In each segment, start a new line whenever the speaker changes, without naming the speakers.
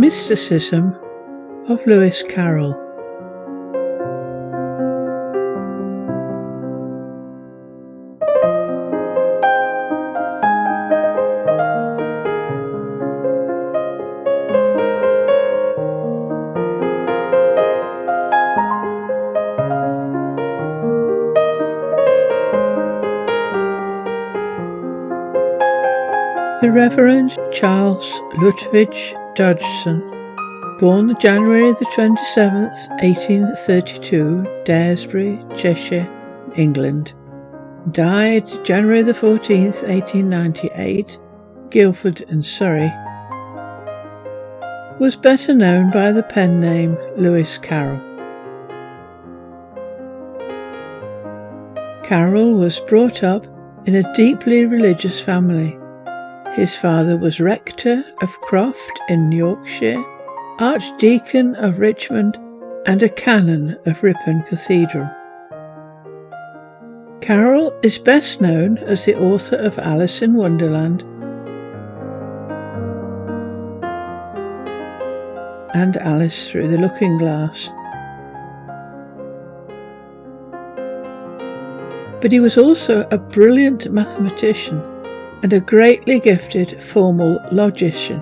Mysticism of Lewis Carroll. The Reverend Charles Lutwidge Dodgson, born January the 27th, 1832, Daresbury, Cheshire, England, died January the 14th, 1898, Guildford in Surrey, was better known by the pen name Lewis Carroll. Carroll was brought up in a deeply religious family. His father was rector of Croft in Yorkshire, archdeacon of Richmond, and a canon of Ripon Cathedral. Carroll is best known as the author of Alice in Wonderland and Alice Through the Looking Glass. But he was also a brilliant mathematician and a greatly gifted formal logician.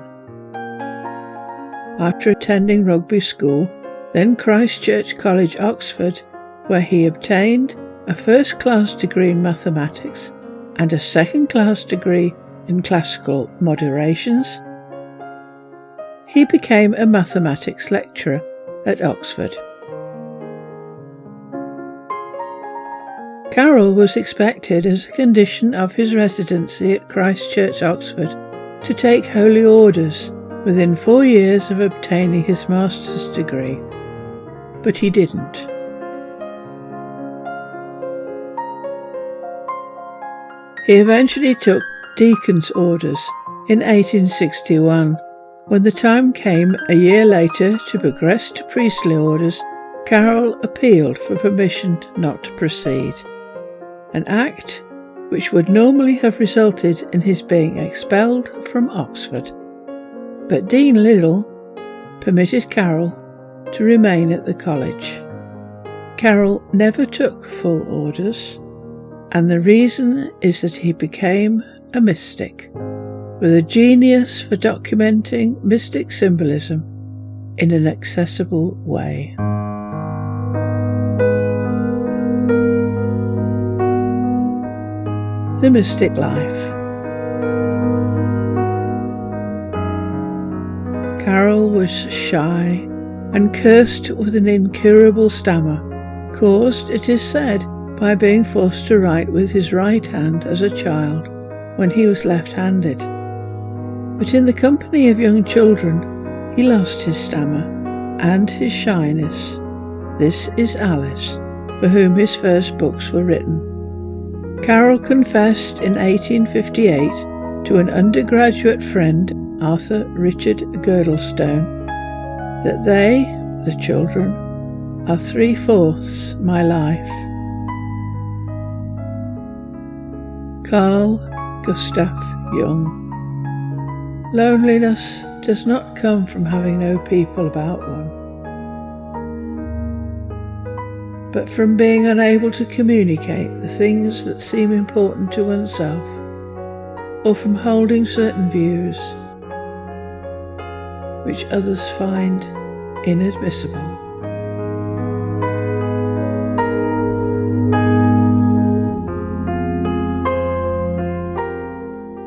After attending Rugby School, then Christ Church College, Oxford, where he obtained a first-class degree in mathematics and a second-class degree in classical moderations, he became a mathematics lecturer at Oxford. Carroll was expected, as a condition of his residency at Christ Church, Oxford, to take holy orders within 4 years of obtaining his master's degree, but he didn't. He eventually took deacon's orders in 1861. When the time came a year later to progress to priestly orders, Carroll appealed for permission not to proceed, an act which would normally have resulted in his being expelled from Oxford. But Dean Liddell permitted Carroll to remain at the college. Carroll never took full orders, and the reason is that he became a mystic, with a genius for documenting mystic symbolism in an accessible way. The mystic life. Carroll was shy and cursed with an incurable stammer, caused, it is said, by being forced to write with his right hand as a child when he was left-handed. But in the company of young children, he lost his stammer and his shyness. This is Alice, for whom his first books were written. Carroll confessed in 1858 to an undergraduate friend, Arthur Richard Girdlestone, that they, the children, are 3/4 my life. Carl Gustav Jung. Loneliness does not come from having no people about one, but from being unable to communicate the things that seem important to oneself, or from holding certain views which others find inadmissible.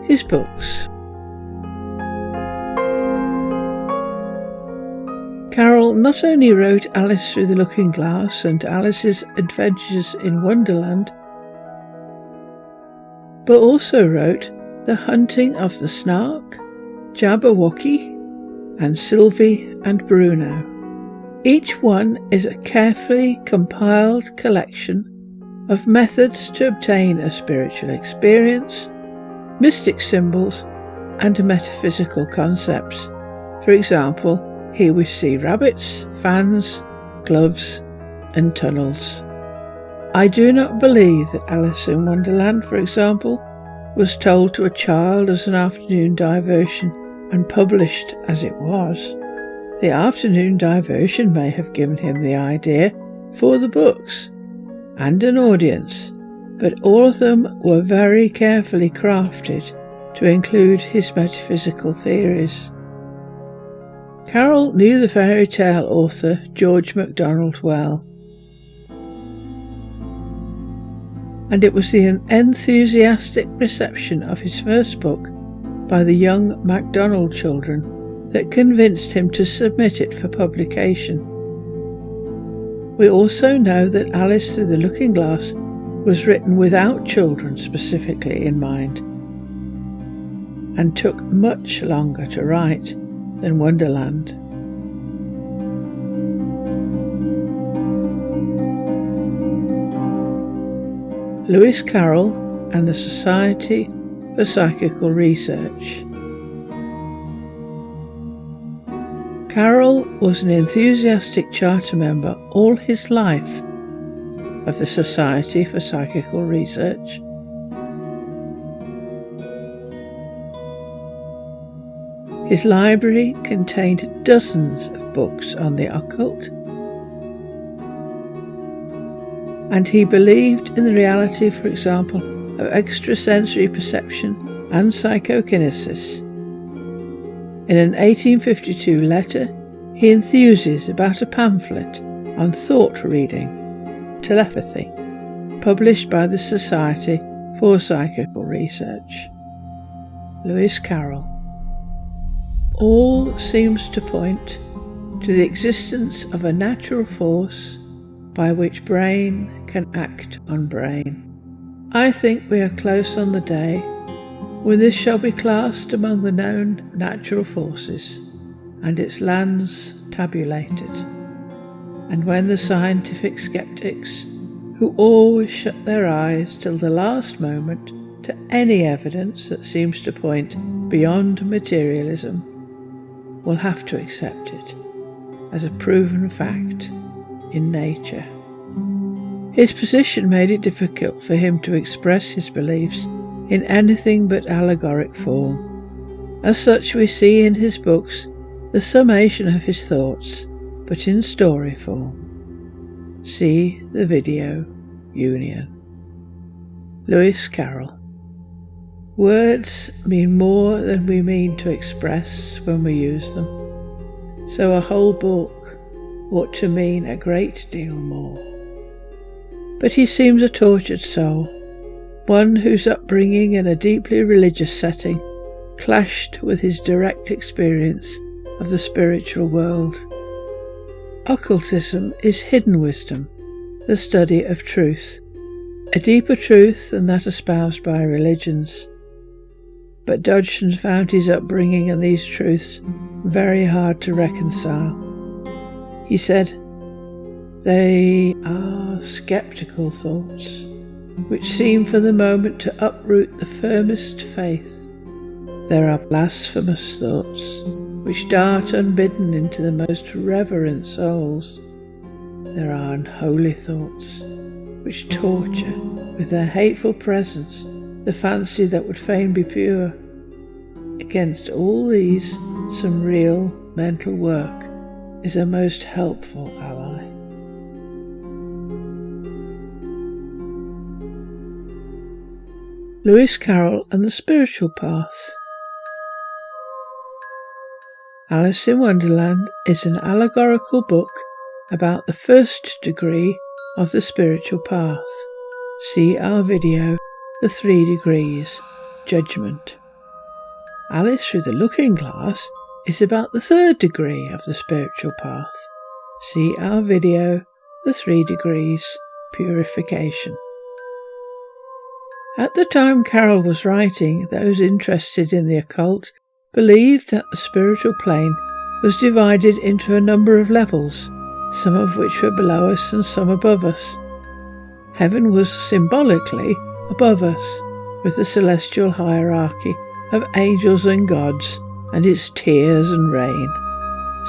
His books. Carroll not only wrote Alice Through the Looking Glass and Alice's Adventures in Wonderland, but also wrote The Hunting of the Snark, Jabberwocky, and Sylvie and Bruno. Each one is a carefully compiled collection of methods to obtain a spiritual experience, mystic symbols, and metaphysical concepts. For example, here we see rabbits, fans, gloves, and tunnels. I do not believe that Alice in Wonderland, for example, was told to a child as an afternoon diversion and published as it was. The afternoon diversion may have given him the idea for the books and an audience, but all of them were very carefully crafted to include his metaphysical theories. Carroll knew the fairy tale author George MacDonald well, and it was the enthusiastic reception of his first book by the young MacDonald children that convinced him to submit it for publication. We also know that Alice Through the Looking Glass was written without children specifically in mind, and took much longer to write than Wonderland. Lewis Carroll and the Society for Psychical Research. Carroll was an enthusiastic charter member all his life of the Society for Psychical Research. His library contained dozens of books on the occult, and he believed in the reality, for example, of extrasensory perception and psychokinesis. In an 1852 letter, he enthuses about a pamphlet on thought reading, telepathy, published by the Society for Psychical Research. Lewis Carroll. All seems to point to the existence of a natural force by which brain can act on brain. I think we are close on the day when this shall be classed among the known natural forces, and its lands tabulated, and when the scientific skeptics, who always shut their eyes till the last moment to any evidence that seems to point beyond materialism, will have to accept it as a proven fact in nature. His position made it difficult for him to express his beliefs in anything but allegoric form. As such, we see in his books the summation of his thoughts, but in story form. See the video Union. Lewis Carroll. Words mean more than we mean to express when we use them, so a whole book ought to mean a great deal more. But he seems a tortured soul, one whose upbringing in a deeply religious setting clashed with his direct experience of the spiritual world. Occultism is hidden wisdom, the study of truth, a deeper truth than that espoused by religions. But Dodgson found his upbringing and these truths very hard to reconcile. He said, "They are sceptical thoughts, which seem for the moment to uproot the firmest faith. There are blasphemous thoughts, which dart unbidden into the most reverent souls. There are unholy thoughts, which torture with their hateful presence the fancy that would fain be pure. Against all these, some real mental work is a most helpful ally." Lewis Carroll and the Spiritual Path. Alice in Wonderland is an allegorical book about the first degree of the spiritual path. See our video, The 3 Degrees, Judgment. Alice Through the Looking Glass is about the 3rd degree of the spiritual path. See our video, The 3 Degrees, Purification. At the time Carroll was writing, those interested in the occult believed that the spiritual plane was divided into a number of levels, some of which were below us and some above us. Heaven was symbolically above us, with the celestial hierarchy of angels and gods and its tears and rain.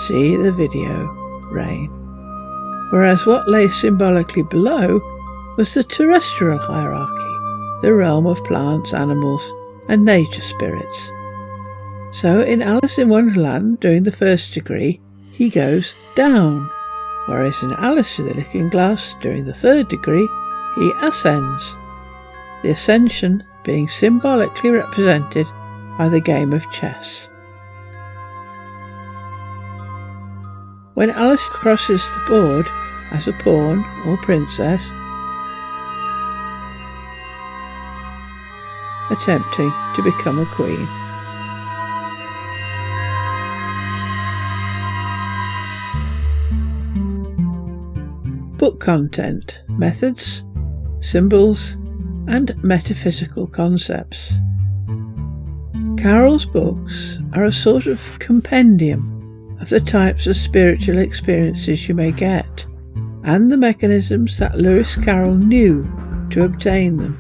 See the video, Rain. Whereas what lay symbolically below was the terrestrial hierarchy, the realm of plants, animals, and nature spirits. So in Alice in Wonderland, during the 1st degree, he goes down, whereas in Alice Through the Looking Glass, during the third degree, he ascends, the ascension being symbolically represented by the game of chess. When Alice crosses the board as a pawn or princess, attempting to become a queen. Book content, methods, symbols, and metaphysical concepts. Carroll's books are a sort of compendium of the types of spiritual experiences you may get, and the mechanisms that Lewis Carroll knew to obtain them.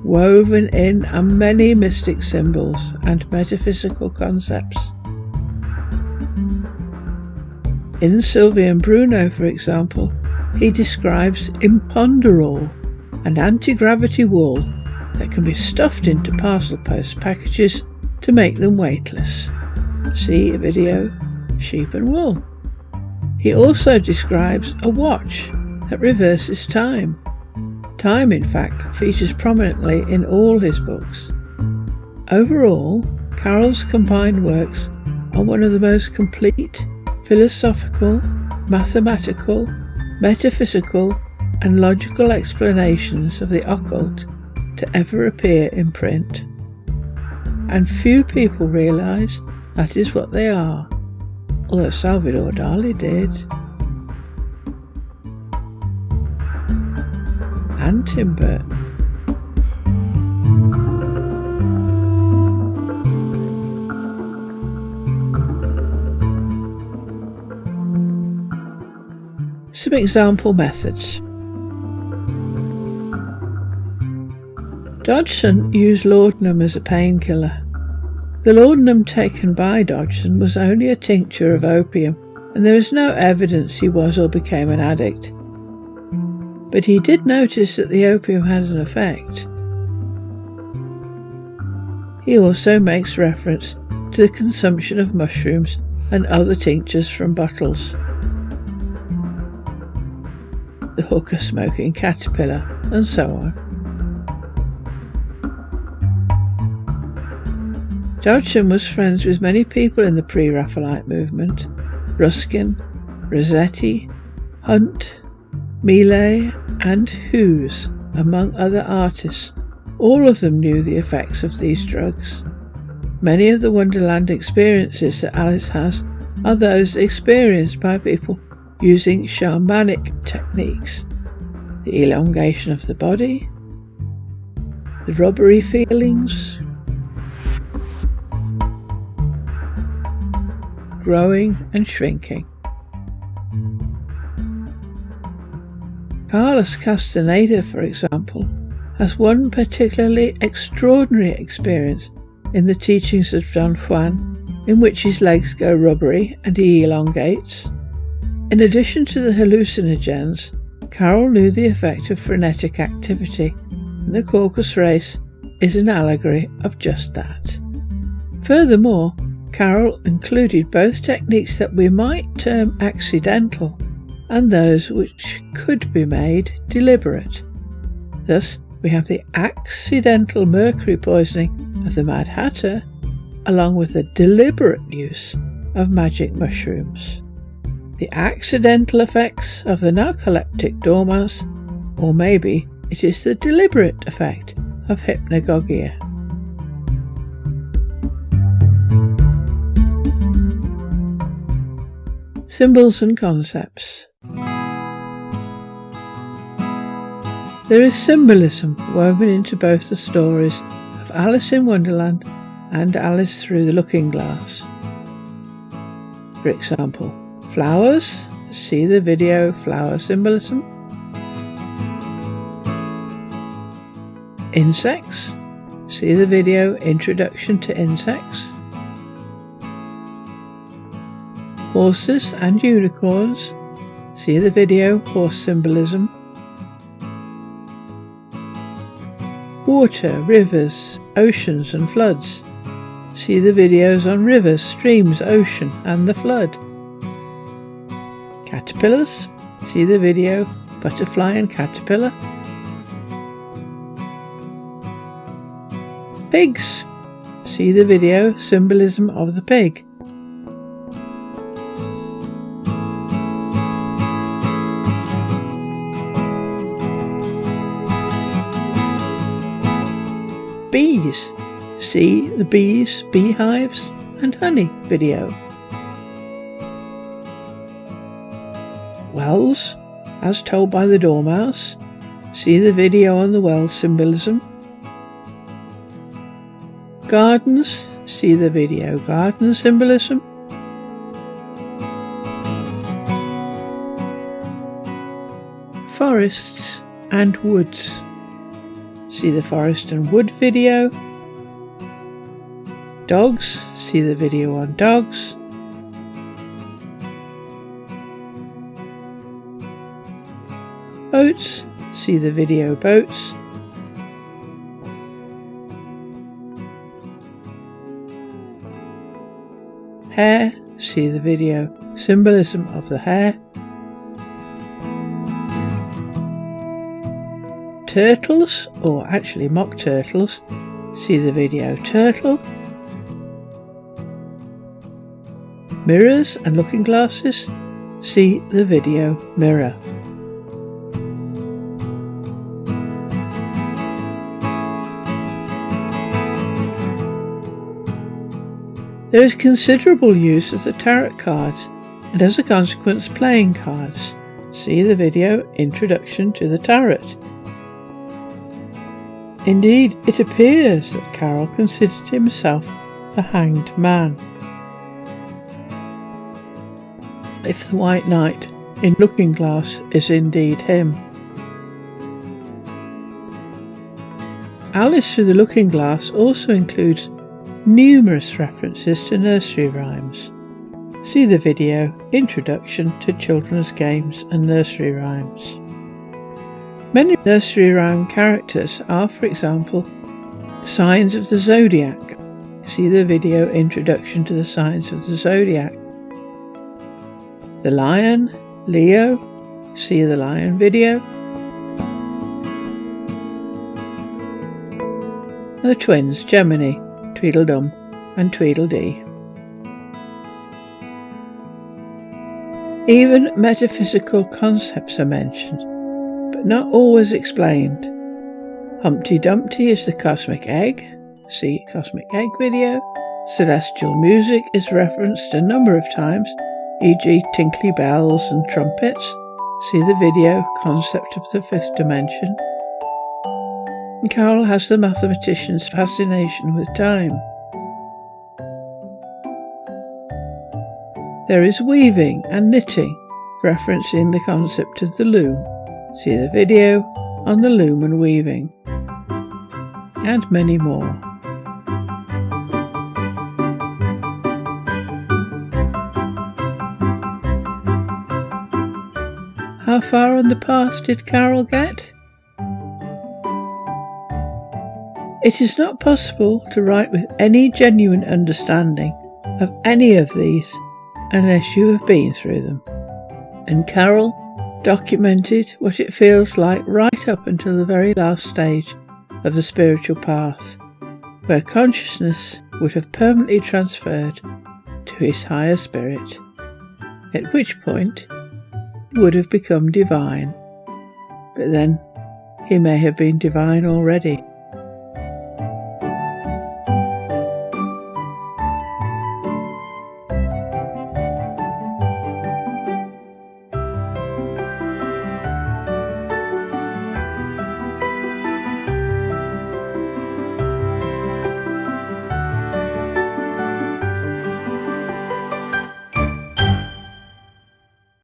Woven in are many mystic symbols and metaphysical concepts. In Sylvie and Bruno, for example, he describes imponderable, an anti-gravity wall that can be stuffed into parcel post packages to make them weightless. See a video, Sheep and Wool. He also describes a watch that reverses time. Time, in fact, features prominently in all his books. Overall, Carroll's combined works are one of the most complete philosophical, mathematical, metaphysical, and logical explanations of the occult to ever appear in print. And few people realise that is what they are, although Salvador Dali did. And Tim Burton. Some example methods. Dodgson used laudanum as a painkiller. The laudanum taken by Dodgson was only a tincture of opium, and there is no evidence he was or became an addict. But he did notice that the opium had an effect. He also makes reference to the consumption of mushrooms and other tinctures from bottles, the hooker smoking caterpillar, and so on. Dodgson was friends with many people in the pre-Raphaelite movement: Ruskin, Rossetti, Hunt, Millet, and Hughes, among other artists. All of them knew the effects of these drugs. Many of the Wonderland experiences that Alice has are those experienced by people using shamanic techniques: the elongation of the body, the rubbery feelings, growing and shrinking. Carlos Castaneda, for example, has one particularly extraordinary experience in the teachings of Don Juan, in which his legs go rubbery and he elongates. In addition to the hallucinogens, Carroll knew the effect of frenetic activity, and the Caucasus race is an allegory of just that. Furthermore, Carroll included both techniques that we might term accidental and those which could be made deliberate. Thus, we have the accidental mercury poisoning of the Mad Hatter, along with the deliberate use of magic mushrooms. The accidental effects of the narcoleptic dormouse, or maybe it is the deliberate effect of hypnagogia. Symbols and concepts. There is symbolism woven into both the stories of Alice in Wonderland and Alice Through the Looking Glass. For example, flowers, see the video Flower Symbolism. Insects, see the video Introduction to Insects. Horses and unicorns, see the video Horse Symbolism. Water, rivers, oceans and floods, see the videos on rivers, streams, ocean and the flood. Caterpillars, see the video Butterfly and Caterpillar. Pigs, see the video Symbolism of the Pig. Bees, see the bees, beehives and honey video. Wells, as told by the Dormouse, see the video on the well symbolism. Gardens, see the video garden symbolism. Forests and woods, see the forest and wood video. Dogs, see the video on dogs. Boats, see the video boats. Hair, see the video symbolism of the hair. Turtles, or actually mock turtles, see the video turtle. Mirrors and looking glasses, see the video mirror. There is considerable use of the tarot cards, and as a consequence playing cards. See the video Introduction to the Tarot. Indeed, it appears that Carroll considered himself the hanged man. If the White Knight in Looking Glass is indeed him. Alice Through the Looking Glass also includes numerous references to nursery rhymes. See the video Introduction to Children's Games and Nursery Rhymes. Many nursery rhyme characters are, for example, signs of the zodiac. See the video Introduction to the Signs of the Zodiac. The lion, Leo, see the lion video. And the twins, Gemini, Tweedledum and Tweedledee. Even metaphysical concepts are mentioned, but not always explained. Humpty Dumpty is the cosmic egg, see Cosmic Egg video. Celestial music is referenced a number of times, e.g. tinkly bells and trumpets, see the video Concept of the Fifth Dimension. And Carroll has the mathematician's fascination with time. There is weaving and knitting, referencing the concept of the loom. See the video on the loom and weaving. And many more. How far on the path did Carroll get? It is not possible to write with any genuine understanding of any of these unless you have been through them. And Carroll documented what it feels like right up until the very last stage of the spiritual path, where consciousness would have permanently transferred to his higher spirit, at which point he would have become divine. But then he may have been divine already.